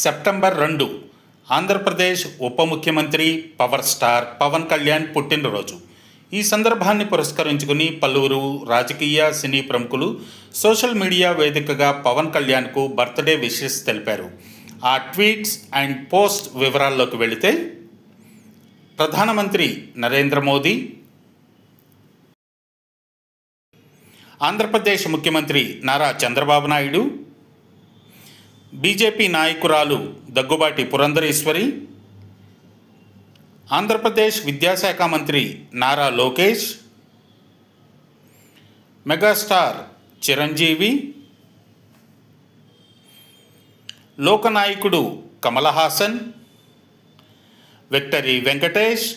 September 2 Andhra Pradesh ఉప ముఖ్యమంత్రి power star Pawan Kalyan పుట్టినరోజు. ఈ సందర్భాన్ని పురస్కరించుకుని పలువురు రాజకీయ సినీ ప్రముఖులు సోషల్ మీడియా వేదికగా పవన్ కళ్యాణ్కు బర్త్డే విషెస్ తెలిపారు. ఆ ట్వీట్స్ అండ్ పోస్ట్ వివరాల్లోకి వెళితే, ప్రధానమంత్రి నరేంద్ర మోదీ, ఆంధ్రప్రదేశ్ ముఖ్యమంత్రి నారా చంద్రబాబు నాయుడు, బీజేపీ నాయకురాలు దగ్గుబాటి పురంధరేశ్వరి, ఆంధ్రప్రదేశ్ విద్యాశాఖ మంత్రి Nara Lokesh, megastar Chiranjeevi, లోకనాయకుడు Kamal Haasan, victory Venkatesh,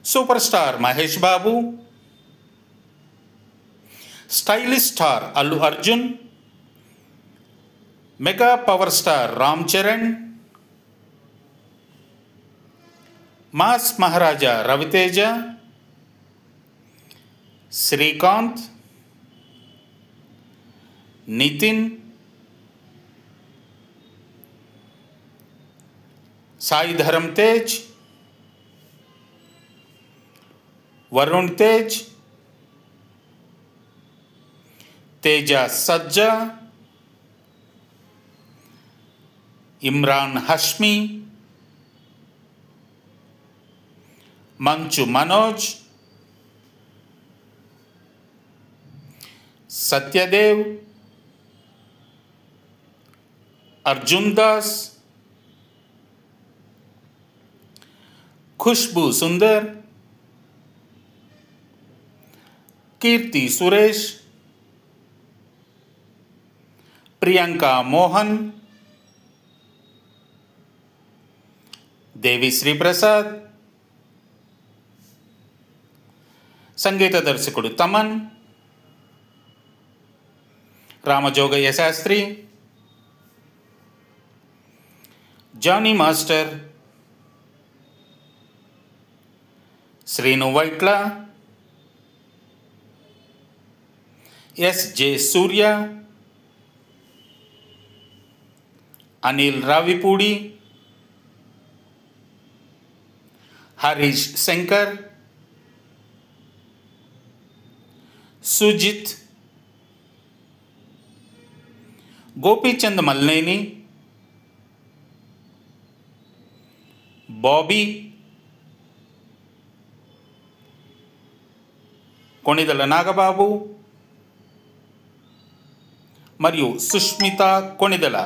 super star Mahesh Babu, stylish star Allu Arjun, mega power star Ram Charan, mass మహారాజా రవితేజ, శ్రీకాంత్, నితిన్, సాయి ధరమ్ తేజ్, వరుణ్ తేజ్, తేజ సజ్జా, ఇమ్రాన్ హష్మి, మంచు మనోజ్, సత్యదేవ్, అర్జున్ దాస్, ఖుష్బూ సుందర్, కీర్తి సురేష్, ప్రియాంక మోహన్, దేవిశ్రీ ప్రసాద్, సంగీత దర్శకుడు తమన్, రామజోగయ్య శాస్త్రి, జానీ మాస్టర్, శ్రీను వైట్ల, ఎస్జే సూర్య, అనిల్ రావిపూడి, హరీష్ శంకర్, సుజిత్, గోపీచంద్ మల్నేని, బాబీ, కొణిదెల నాగబాబు మరియు సుష్మిత కొణిదెల.